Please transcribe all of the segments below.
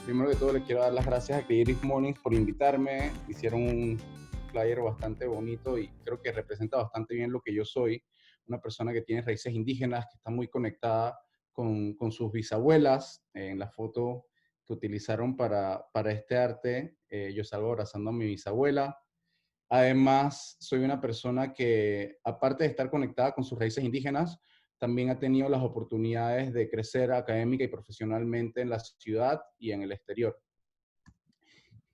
Primero que todo, le quiero dar las gracias a Creative Mornings por invitarme. Hicieron un flyer bastante bonito y creo que representa bastante bien lo que yo soy. Una persona que tiene raíces indígenas, que está muy conectada con sus bisabuelas. En la foto que utilizaron para este arte, yo salgo abrazando a mi bisabuela. Además, soy una persona que, aparte de estar conectada con sus raíces indígenas, también ha tenido las oportunidades de crecer académica y profesionalmente en la ciudad y en el exterior.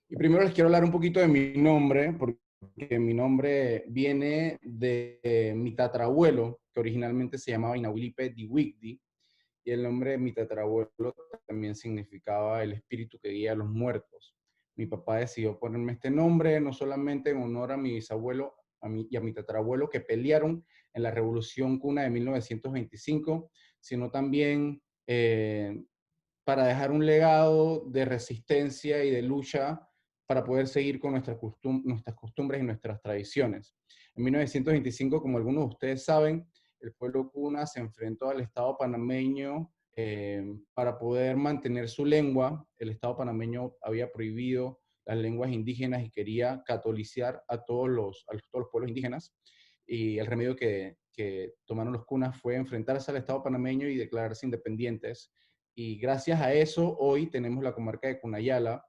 Y primero les quiero hablar un poquito de mi nombre, porque mi nombre viene de mi tatarabuelo, que originalmente se llamaba Inaulipe Diwigdi, y el nombre de mi tatarabuelo también significaba el espíritu que guía a los muertos. Mi papá decidió ponerme este nombre no solamente en honor a mi bisabuelo y a mi tatarabuelo que pelearon en la Revolución Cuna de 1925, sino también para dejar un legado de resistencia y de lucha para poder seguir con nuestras costumbres y nuestras tradiciones. En 1925, como algunos de ustedes saben, el pueblo Cuna se enfrentó al Estado panameño para poder mantener su lengua. El Estado panameño había prohibido las lenguas indígenas y quería catolizar a todos los pueblos indígenas. Y el remedio que tomaron los cunas fue enfrentarse al Estado panameño y declararse independientes. Y gracias a eso, hoy tenemos la comarca de Cunayala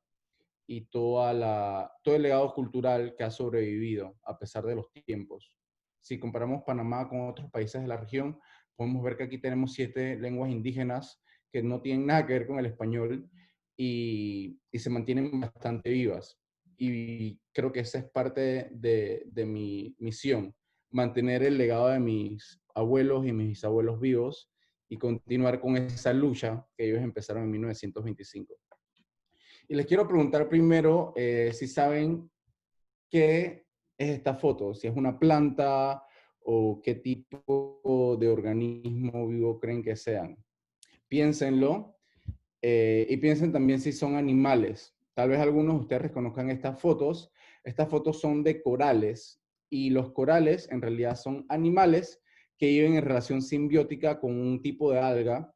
y todo el legado cultural que ha sobrevivido a pesar de los tiempos. Si comparamos Panamá con otros países de la región, podemos ver que aquí tenemos 7 lenguas indígenas que no tienen nada que ver con el español y se mantienen bastante vivas. Y creo que esa es parte de mi misión, mantener el legado de mis abuelos y mis bisabuelos vivos y continuar con esa lucha que ellos empezaron en 1925. Y les quiero preguntar primero si saben qué es esta foto, si es una planta o qué tipo de organismo vivo creen que sean. Piénsenlo y piensen también si son animales. Tal vez algunos de ustedes reconozcan estas fotos. Estas fotos son de corales y los corales en realidad son animales que viven en relación simbiótica con un tipo de alga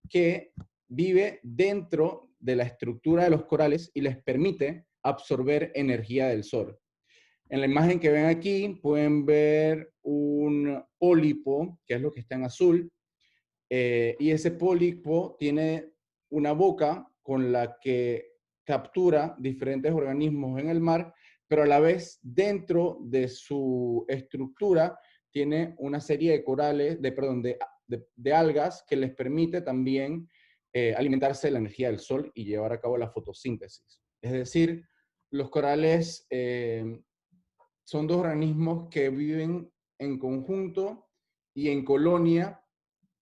que vive dentro de la estructura de los corales y les permite absorber energía del sol. En la imagen que ven aquí pueden ver un pólipo, que es lo que está en azul, y ese pólipo tiene una boca con la que captura diferentes organismos en el mar, pero a la vez dentro de su estructura tiene una serie de corales, de algas que les permite también alimentarse de la energía del sol y llevar a cabo la fotosíntesis. Es decir, los corales son dos organismos que viven en conjunto y en colonia,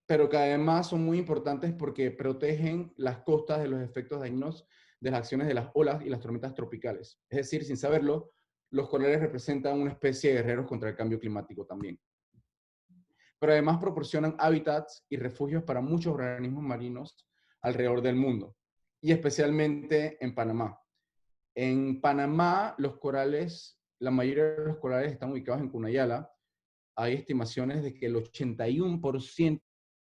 pero que además son muy importantes porque protegen las costas de los efectos dañinos de las acciones de las olas y las tormentas tropicales. Es decir, sin saberlo, los corales representan una especie de guerreros contra el cambio climático también. Pero además proporcionan hábitats y refugios para muchos organismos marinos alrededor del mundo, y especialmente en Panamá. En Panamá, la mayoría de los corales están ubicados en Cunayala. Hay estimaciones de que el 81%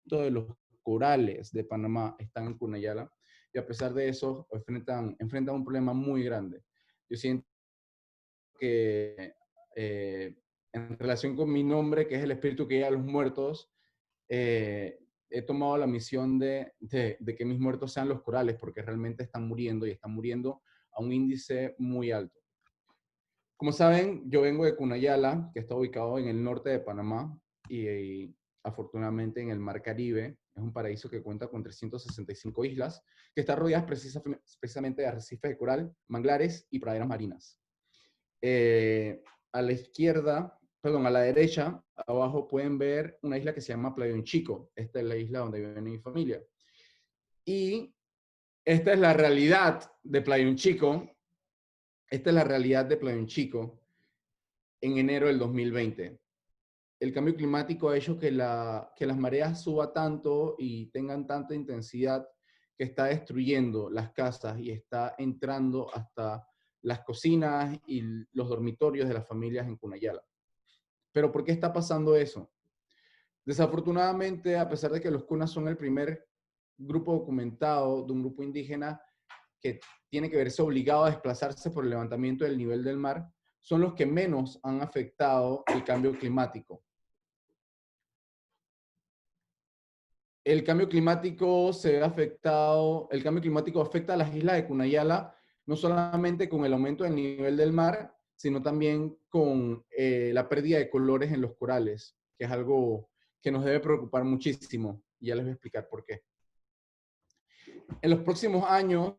de los corales de Panamá están en Cunayala y a pesar de eso enfrentan un problema muy grande. Yo siento que en relación con mi nombre, que es el espíritu que guía a los muertos, he tomado la misión de que mis muertos sean los corales porque realmente están muriendo y están muriendo a un índice muy alto. Como saben, yo vengo de Cunayala, que está ubicado en el norte de Panamá y afortunadamente en el Mar Caribe. Es un paraíso que cuenta con 365 islas, que está rodeadas precisamente de arrecifes de coral, manglares y praderas marinas. A la izquierda, perdón, a la derecha, abajo pueden ver una isla que se llama Playón Chico. Esta es la isla donde vive mi familia. Y esta es la realidad de Playón Chico. Esta es la realidad de Playón Chico en enero del 2020. El cambio climático ha hecho que las mareas suban tanto y tengan tanta intensidad que está destruyendo las casas y está entrando hasta las cocinas y los dormitorios de las familias en Cunayala. ¿Pero por qué está pasando eso? Desafortunadamente, a pesar de que los cunas son el primer grupo documentado de un grupo indígena que tiene que verse obligado a desplazarse por el levantamiento del nivel del mar, son los que menos han afectado el cambio climático. El cambio climático se ve afectado, el cambio climático afecta a las islas de Cunayala, no solamente con el aumento del nivel del mar, sino también con la pérdida de colores en los corales, que es algo que nos debe preocupar muchísimo. Y ya les voy a explicar por qué. En los próximos años,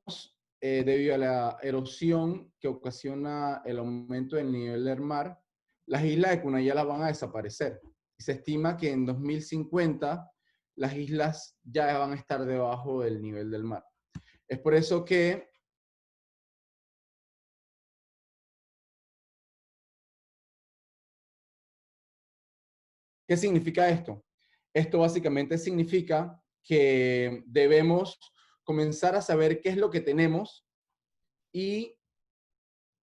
debido a la erosión que ocasiona el aumento del nivel del mar, las islas de Cunayala van a desaparecer. Se estima que en 2050 las islas ya van a estar debajo del nivel del mar. Es por eso que ¿qué significa esto? Esto básicamente significa que debemos comenzar a saber qué es lo que tenemos y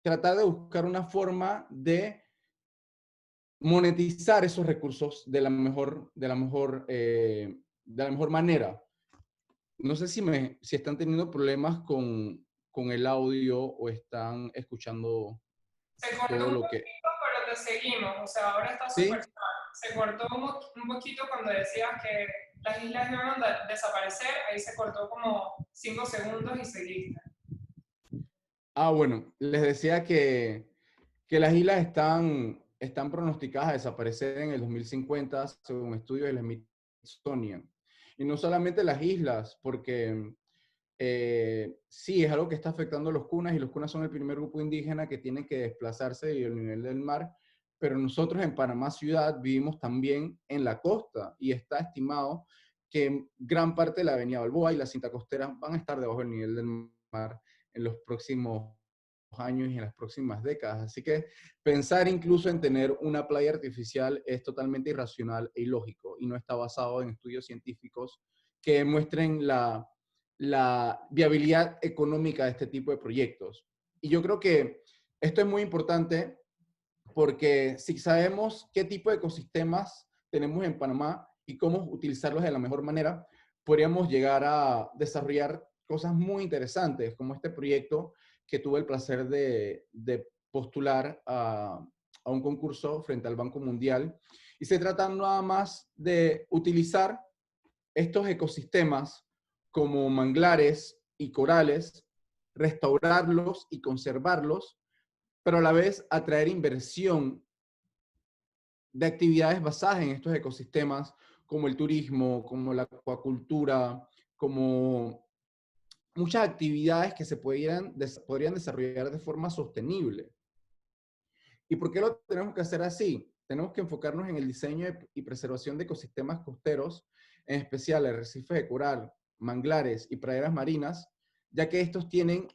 tratar de buscar una forma de monetizar esos recursos de la mejor manera. No sé si están teniendo problemas con el audio o están escuchando Se cortó todo un lo que... poquito, pero te seguimos. O sea, ahora está súper Sí. claro. Se cortó un poquito cuando decías que las islas iban a desaparecer. Ahí se cortó como 5 segundos y seguiste. Ah, bueno, les decía que las islas están pronosticadas a desaparecer en el 2050, según estudios del Smithsonian. Y no solamente las islas, porque sí, es algo que está afectando a los cunas, y los cunas son el primer grupo indígena que tiene que desplazarse debido al nivel del mar, pero nosotros en Panamá ciudad vivimos también en la costa, y está estimado que gran parte de la avenida Balboa y la cinta costera van a estar debajo del nivel del mar en los próximos años y en las próximas décadas. Así que pensar incluso en tener una playa artificial es totalmente irracional e ilógico, y no está basado en estudios científicos que demuestren la viabilidad económica de este tipo de proyectos. Y yo creo que esto es muy importante porque si sabemos qué tipo de ecosistemas tenemos en Panamá y cómo utilizarlos de la mejor manera, podríamos llegar a desarrollar cosas muy interesantes, como este proyecto que tuve el placer de postular a un concurso frente al Banco Mundial. Y se trata nada más de utilizar estos ecosistemas como manglares y corales, restaurarlos y conservarlos, pero a la vez atraer inversión de actividades basadas en estos ecosistemas, como el turismo, como la acuacultura, como muchas actividades que se podrían desarrollar de forma sostenible. ¿Y por qué lo tenemos que hacer así? Tenemos que enfocarnos en el diseño y preservación de ecosistemas costeros, en especial arrecifes de coral, manglares y praderas marinas, ya que estos tienen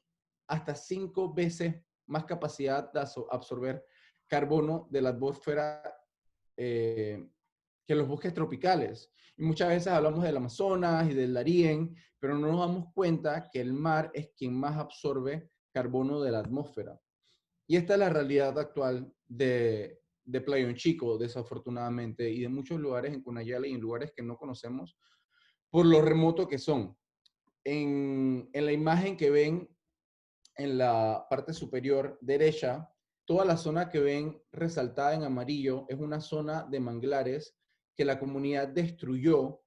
hasta 5 veces más capacidad de absorber carbono de la atmósfera eh, que los bosques tropicales. Y muchas veces hablamos del Amazonas y del Darién, pero no nos damos cuenta que el mar es quien más absorbe carbono de la atmósfera. Y esta es la realidad actual de Playón Chico, desafortunadamente, y de muchos lugares en Cunayala y en lugares que no conocemos por lo remoto que son. En la imagen que ven en la parte superior derecha, toda la zona que ven resaltada en amarillo es una zona de manglares que la comunidad destruyó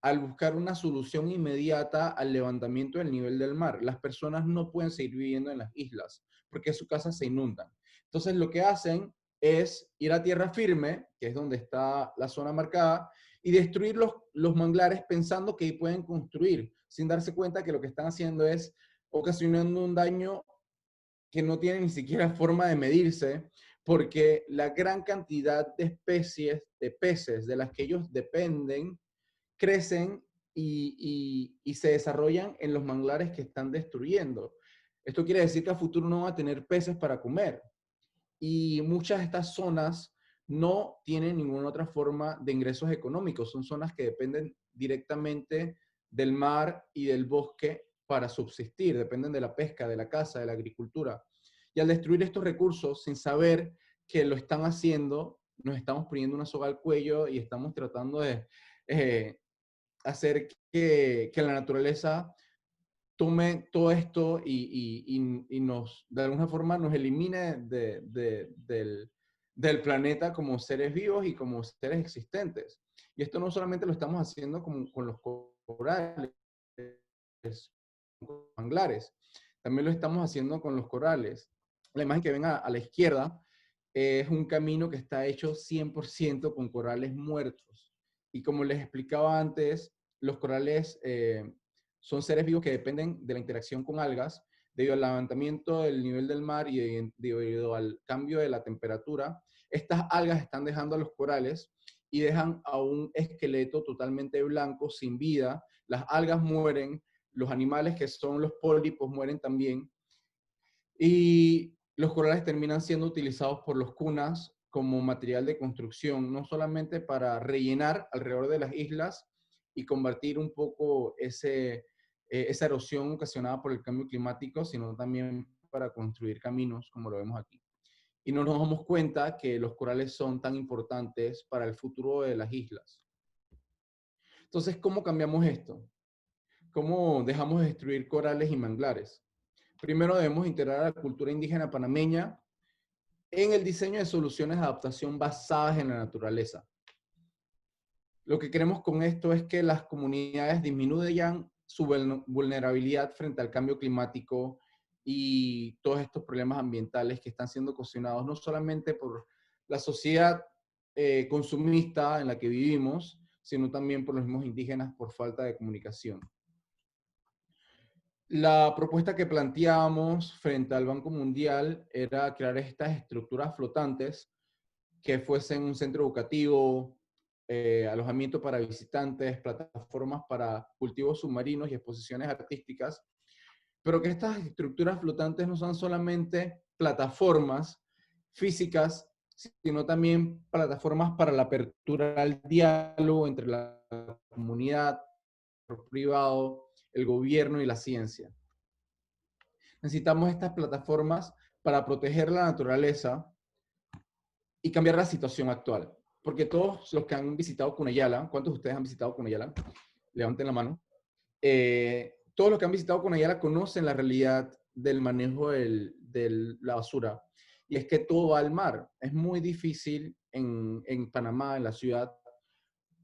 al buscar una solución inmediata al levantamiento del nivel del mar. Las personas no pueden seguir viviendo en las islas porque sus casas se inundan. Entonces lo que hacen es ir a tierra firme, que es donde está la zona marcada, y destruir los manglares pensando que ahí pueden construir, sin darse cuenta que lo que están haciendo es ocasionando un daño que no tiene ni siquiera forma de medirse, porque la gran cantidad de especies de peces de las que ellos dependen crecen y se desarrollan en los manglares que están destruyendo. Esto quiere decir que a futuro no va a tener peces para comer. Y muchas de estas zonas no tienen ninguna otra forma de ingresos económicos. Son zonas que dependen directamente del mar y del bosque para subsistir. Dependen de la pesca, de la caza, de la agricultura. Y al destruir estos recursos sin saber que lo están haciendo, nos estamos poniendo una soga al cuello y estamos tratando de hacer que la naturaleza tome todo esto y nos, de alguna forma, nos elimine del planeta como seres vivos y como seres existentes. Y esto no solamente lo estamos haciendo con los corales, con los manglares, también lo estamos haciendo con los corales. La imagen que ven a la izquierda es un camino que está hecho 100% con corales muertos. Y como les explicaba antes, los corales son seres vivos que dependen de la interacción con algas. Debido al levantamiento del nivel del mar y debido al cambio de la temperatura, estas algas están dejando a los corales y dejan a un esqueleto totalmente blanco, sin vida. Las algas mueren, los animales que son los pólipos mueren también, y los corales terminan siendo utilizados por los cunas como material de construcción, no solamente para rellenar alrededor de las islas y combatir un poco esa erosión ocasionada por el cambio climático, sino también para construir caminos, como lo vemos aquí. Y no nos damos cuenta que los corales son tan importantes para el futuro de las islas. Entonces, ¿cómo cambiamos esto? ¿Cómo dejamos de destruir corales y manglares? Primero debemos integrar a la cultura indígena panameña en el diseño de soluciones de adaptación basadas en la naturaleza. Lo que queremos con esto es que las comunidades disminuyan su vulnerabilidad frente al cambio climático y todos estos problemas ambientales que están siendo ocasionados no solamente por la sociedad consumista en la que vivimos, sino también por los mismos indígenas por falta de comunicación. La propuesta que planteábamos frente al Banco Mundial era crear estas estructuras flotantes que fuesen un centro educativo, alojamiento para visitantes, plataformas para cultivos submarinos y exposiciones artísticas, pero que estas estructuras flotantes no son solamente plataformas físicas, sino también plataformas para la apertura al diálogo entre la comunidad, el privado, el gobierno y la ciencia. Necesitamos estas plataformas para proteger la naturaleza y cambiar la situación actual. Porque todos los que han visitado Cunayala, ¿cuántos de ustedes han visitado Cunayala? Levanten la mano. Todos los que han visitado Cunayala conocen la realidad del manejo de la basura. Y es que todo va al mar. Es muy difícil en Panamá, en la ciudad,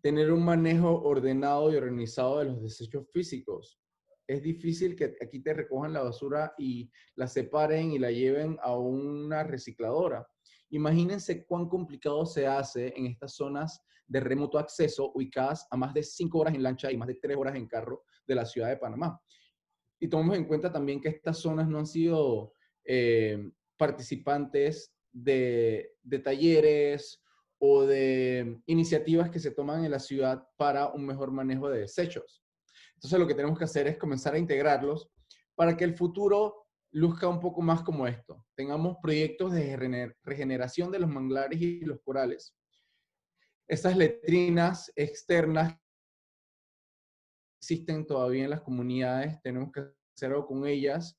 tener un manejo ordenado y organizado de los desechos físicos. Es difícil que aquí te recojan la basura y la separen y la lleven a una recicladora. Imagínense cuán complicado se hace en estas zonas de remoto acceso ubicadas a más de 5 horas en lancha y más de 3 horas en carro de la ciudad de Panamá. Y tomemos en cuenta también que estas zonas no han sido participantes de talleres o de iniciativas que se toman en la ciudad para un mejor manejo de desechos. Entonces lo que tenemos que hacer es comenzar a integrarlos para que el futuro luzca un poco más como esto. Tengamos proyectos de regeneración de los manglares y los corales. Estas letrinas externas existen todavía en las comunidades, tenemos que hacer algo con ellas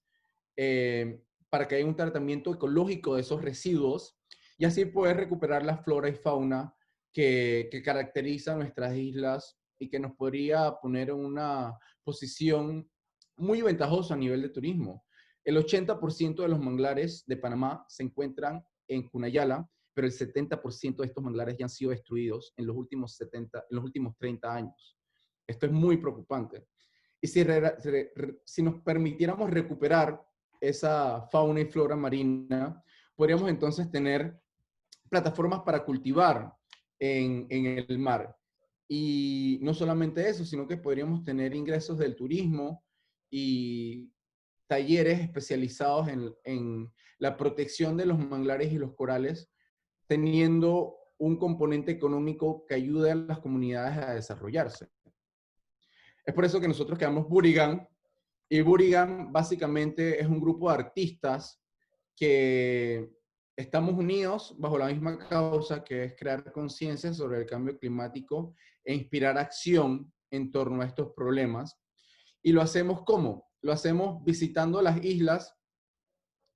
para que haya un tratamiento ecológico de esos residuos y así poder recuperar la flora y fauna que caracteriza nuestras islas y que nos podría poner en una posición muy ventajosa a nivel de turismo. El 80% de los manglares de Panamá se encuentran en Cunayala, pero el 70% de estos manglares ya han sido destruidos en los últimos 30 años. Esto es muy preocupante. Y si nos permitiéramos recuperar esa fauna y flora marina, podríamos entonces tener plataformas para cultivar en el mar. Y no solamente eso, sino que podríamos tener ingresos del turismo y talleres especializados en la protección de los manglares y los corales, teniendo un componente económico que ayude a las comunidades a desarrollarse. Es por eso que nosotros creamos Burigan, y Burigan básicamente es un grupo de artistas que estamos unidos bajo la misma causa, que es crear conciencia sobre el cambio climático e inspirar acción en torno a estos problemas. ¿Y lo hacemos cómo? Lo hacemos visitando las islas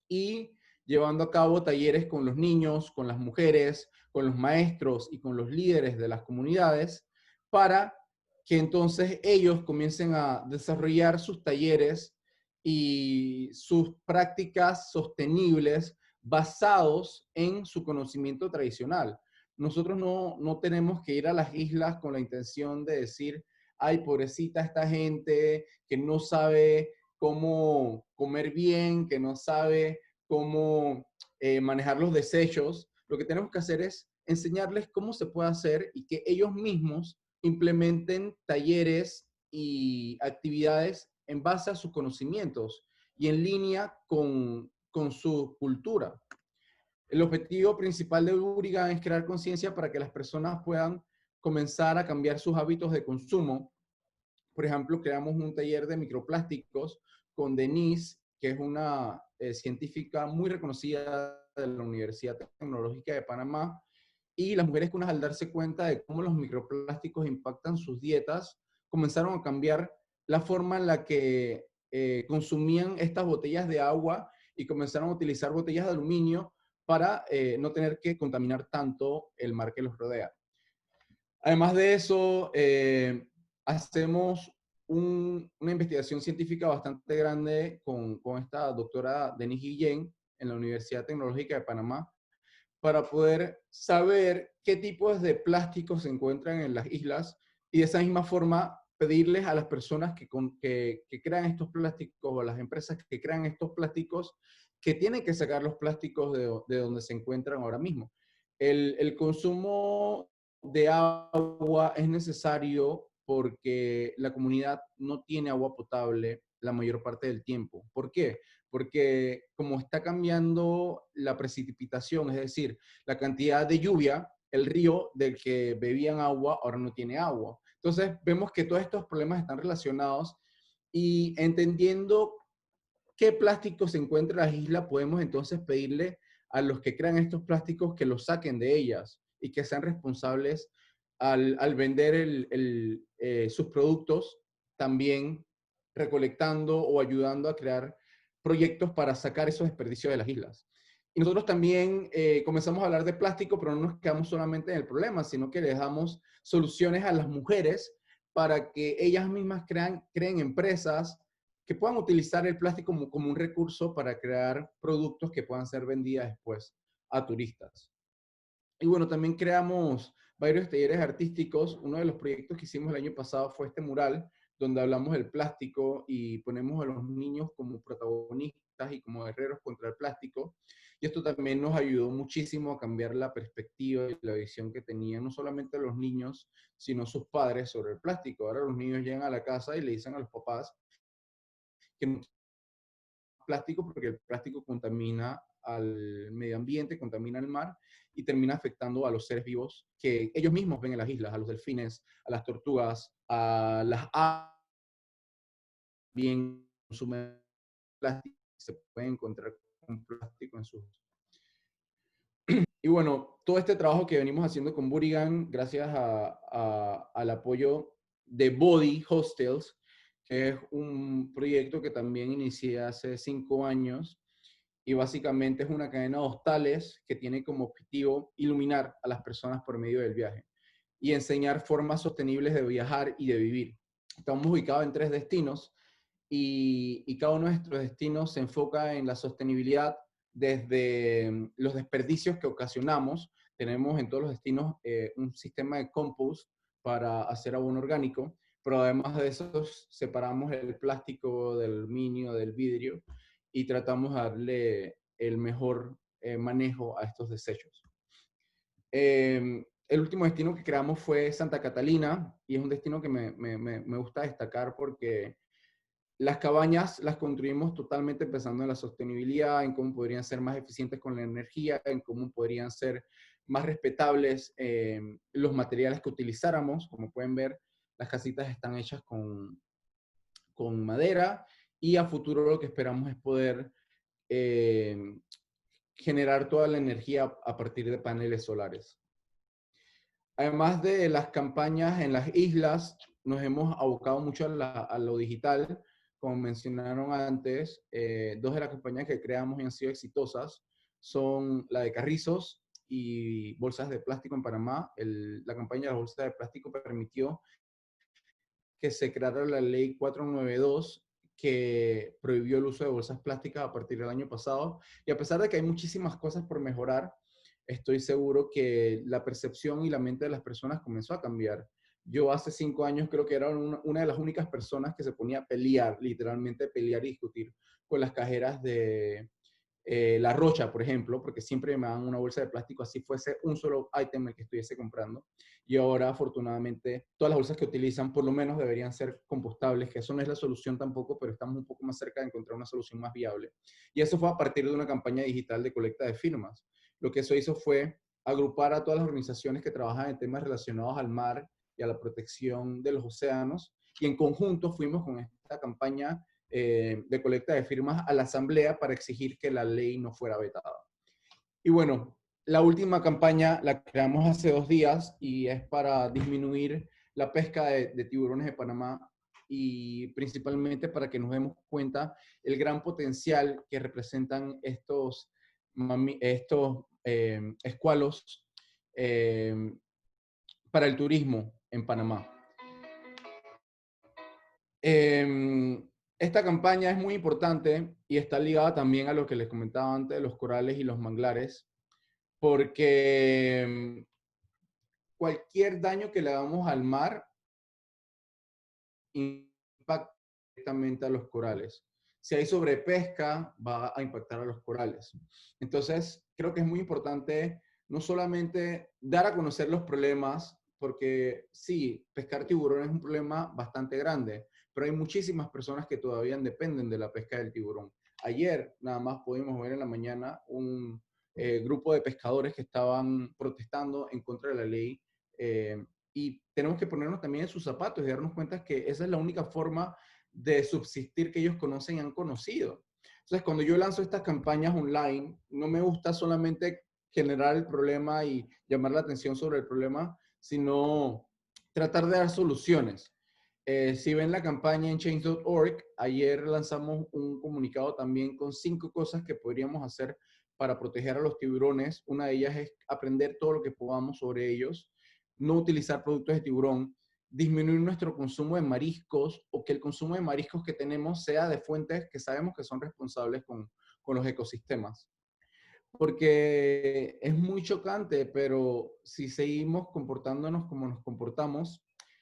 y llevando a cabo talleres con los niños, con las mujeres, con los maestros y con los líderes de las comunidades para que entonces ellos comiencen a desarrollar sus talleres y sus prácticas sostenibles basados en su conocimiento tradicional. Nosotros no tenemos que ir a las islas con la intención de decir, ay, pobrecita esta gente que no sabe cómo comer bien, que no sabe cómo manejar los desechos. Lo que tenemos que hacer es enseñarles cómo se puede hacer y que ellos mismos implementen talleres y actividades en base a sus conocimientos y en línea con su cultura. El objetivo principal de Burigan es crear conciencia para que las personas puedan comenzar a cambiar sus hábitos de consumo. Por ejemplo, creamos un taller de microplásticos con Denise, que es una científica muy reconocida de la Universidad Tecnológica de Panamá, y las mujeres cunas, al darse cuenta de cómo los microplásticos impactan sus dietas, comenzaron a cambiar la forma en la que consumían estas botellas de agua y comenzaron a utilizar botellas de aluminio para no tener que contaminar tanto el mar que los rodea. Además de eso, hacemos una investigación científica bastante grande con esta doctora Denise Guillén en la Universidad Tecnológica de Panamá para poder saber qué tipos de plásticos se encuentran en las islas y de esa misma forma pedirles a las personas que crean estos plásticos o a las empresas que crean estos plásticos que tienen que sacar los plásticos de donde se encuentran ahora mismo. El consumo de agua es necesario porque la comunidad no tiene agua potable la mayor parte del tiempo. ¿Por qué? Porque como está cambiando la precipitación, es decir, la cantidad de lluvia, el río del que bebían agua ahora no tiene agua. Entonces vemos que todos estos problemas están relacionados y entendiendo qué plástico se encuentra en las islas, podemos entonces pedirle a los que crean estos plásticos que los saquen de ellas y que sean responsables al vender sus productos, también recolectando o ayudando a crear proyectos para sacar esos desperdicios de las islas. Y nosotros también comenzamos a hablar de plástico, pero no nos quedamos solamente en el problema, sino que les damos soluciones a las mujeres para que ellas mismas creen empresas que puedan utilizar el plástico como un recurso para crear productos que puedan ser vendidas después a turistas. Y bueno, también creamos varios talleres artísticos. Uno de los proyectos que hicimos el año pasado fue este mural, donde hablamos del plástico y ponemos a los niños como protagonistas y como guerreros contra el plástico. Y esto también nos ayudó muchísimo a cambiar la perspectiva y la visión que tenían no solamente los niños, sino sus padres sobre el plástico. Ahora los niños llegan a la casa y le dicen a los papás que no plástico porque el plástico contamina al medio ambiente, contamina el mar y termina afectando a los seres vivos que ellos mismos ven en las islas, a los delfines, a las tortugas, a las aves, bien consumen plástico, se pueden encontrar con plástico en sus... Y bueno, todo este trabajo que venimos haciendo con Burigan, gracias al apoyo de Body Hostels, que es un proyecto que también inicié hace 5 años, y básicamente es una cadena de hostales que tiene como objetivo iluminar a las personas por medio del viaje y enseñar formas sostenibles de viajar y de vivir. Estamos ubicados en 3 destinos y cada uno de nuestros destinos se enfoca en la sostenibilidad desde los desperdicios que ocasionamos. Tenemos en todos los destinos un sistema de compost para hacer abono orgánico, pero además de eso separamos el plástico del aluminio, del vidrio y tratamos de darle el mejor manejo a estos desechos. El último destino que creamos fue Santa Catalina y es un destino que me gusta destacar porque las cabañas las construimos totalmente pensando en la sostenibilidad, en cómo podrían ser más eficientes con la energía, en cómo podrían ser más respetables los materiales que utilizáramos. Como pueden ver, las casitas están hechas con madera y a futuro lo que esperamos es poder eh, generar toda la energía a partir de paneles solares. Además de las campañas en las islas, nos hemos abocado mucho a lo digital. Como mencionaron antes, 2 de las campañas que creamos y han sido exitosas son la de carrizos y bolsas de plástico en Panamá. La campaña de las bolsas de plástico permitió que se creara la ley 492 que prohibió el uso de bolsas plásticas a partir del año pasado. Y a pesar de que hay muchísimas cosas por mejorar, estoy seguro que la percepción y la mente de las personas comenzó a cambiar. Yo hace 5 años creo que era una de las únicas personas que se ponía a pelear, literalmente pelear y discutir con las cajeras de La Rocha, por ejemplo, porque siempre me dan una bolsa de plástico, así fuese un solo ítem el que estuviese comprando. Y ahora, afortunadamente, todas las bolsas que utilizan por lo menos deberían ser compostables, que eso no es la solución tampoco, pero estamos un poco más cerca de encontrar una solución más viable. Y eso fue a partir de una campaña digital de colecta de firmas. Lo que eso hizo fue agrupar a todas las organizaciones que trabajan en temas relacionados al mar y a la protección de los océanos, y en conjunto fuimos con esta campaña de colecta de firmas a la Asamblea para exigir que la ley no fuera vetada. Y bueno, la última campaña la creamos hace 2 días y es para disminuir la pesca de tiburones de Panamá y principalmente para que nos demos cuenta el gran potencial que representan estos escualos eh, para el turismo en Panamá. Esta campaña es muy importante y está ligada también a lo que les comentaba antes de los corales y los manglares, porque cualquier daño que le hagamos al mar impacta directamente a los corales. Si hay sobrepesca, va a impactar a los corales. Entonces, creo que es muy importante no solamente dar a conocer los problemas, porque sí, pescar tiburón es un problema bastante grande, pero hay muchísimas personas que todavía dependen de la pesca del tiburón. Ayer nada más pudimos ver en la mañana un grupo de pescadores que estaban protestando en contra de la ley y tenemos que ponernos también en sus zapatos y darnos cuenta que esa es la única forma de subsistir que ellos conocen y han conocido. Entonces, cuando yo lanzo estas campañas online, no me gusta solamente generar el problema y llamar la atención sobre el problema, sino tratar de dar soluciones. Si ven la campaña en change.org, ayer lanzamos un comunicado también con 5 cosas que podríamos hacer para proteger a los tiburones. Una de ellas es aprender todo lo que podamos sobre ellos, no utilizar productos de tiburón, disminuir nuestro consumo de mariscos o que el consumo de mariscos que tenemos sea de fuentes que sabemos que son responsables con los ecosistemas. Porque es muy chocante, pero si seguimos comportándonos como nos comportamos,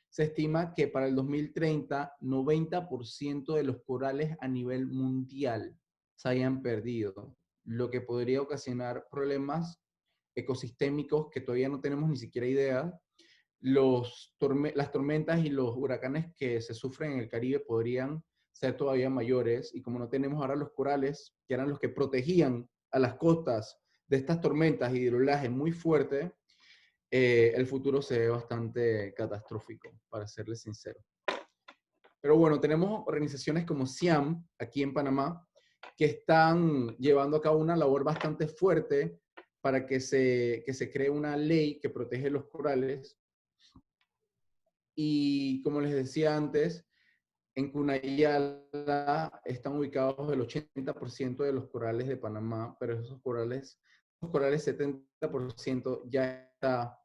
se estima que para el 2030, 90% de los corales a nivel mundial se hayan perdido, lo que podría ocasionar problemas ecosistémicos que todavía no tenemos ni siquiera idea. Las tormentas y los huracanes que se sufren en el Caribe podrían ser todavía mayores, y como no tenemos ahora los corales, que eran los que protegían a las costas de estas tormentas y de oleaje muy fuerte, el futuro se ve bastante catastrófico, para serles sincero. Pero bueno, tenemos organizaciones como SIAM aquí en Panamá que están llevando a cabo una labor bastante fuerte para que se cree una ley que protege los corales. Y como les decía antes, en Cunayala están ubicados el 80% de los corales de Panamá, pero esos corales 70% ya está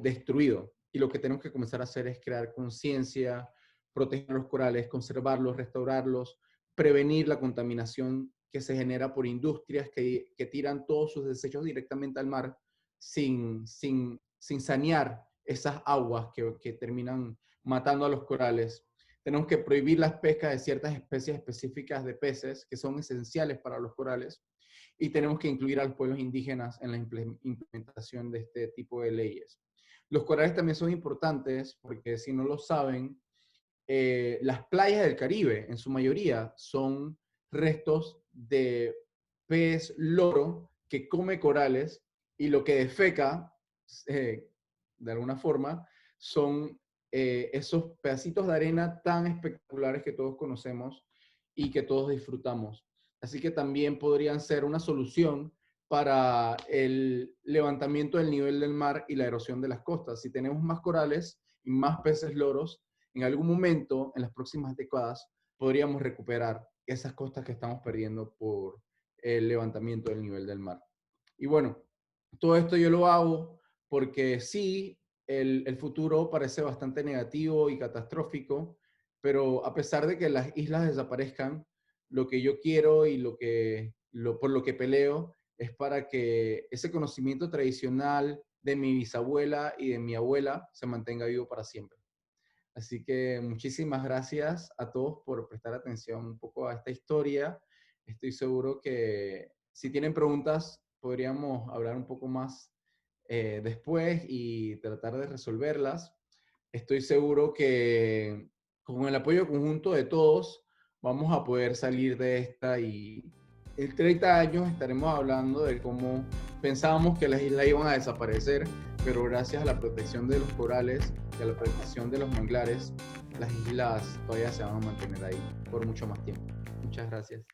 destruido. Y lo que tenemos que comenzar a hacer es crear conciencia, proteger los corales, conservarlos, restaurarlos, prevenir la contaminación que se genera por industrias que tiran todos sus desechos directamente al mar sin sanear esas aguas que terminan matando a los corales. Tenemos que prohibir las pescas de ciertas especies específicas de peces que son esenciales para los corales, y tenemos que incluir a los pueblos indígenas en la implementación de este tipo de leyes. Los corales también son importantes porque, si no lo saben, las playas del Caribe en su mayoría son restos de pez loro que come corales, y lo que defeca, eh, de alguna forma, son esos pedacitos de arena tan espectaculares que todos conocemos y que todos disfrutamos. Así que también podrían ser una solución para el levantamiento del nivel del mar y la erosión de las costas. Si tenemos más corales y más peces loros, en algún momento, en las próximas décadas, podríamos recuperar esas costas que estamos perdiendo por el levantamiento del nivel del mar. Y bueno, todo esto yo lo hago porque sí, el futuro parece bastante negativo y catastrófico, pero a pesar de que las islas desaparezcan, lo que yo quiero y por lo que peleo es para que ese conocimiento tradicional de mi bisabuela y de mi abuela se mantenga vivo para siempre. Así que muchísimas gracias a todos por prestar atención un poco a esta historia. Estoy seguro que si tienen preguntas, podríamos hablar un poco más después y tratar de resolverlas. Estoy seguro que con el apoyo conjunto de todos vamos a poder salir de esta y en 30 años estaremos hablando de cómo pensábamos que las islas iban a desaparecer, pero gracias a la protección de los corales y a la protección de los manglares, las islas todavía se van a mantener ahí por mucho más tiempo. Muchas gracias.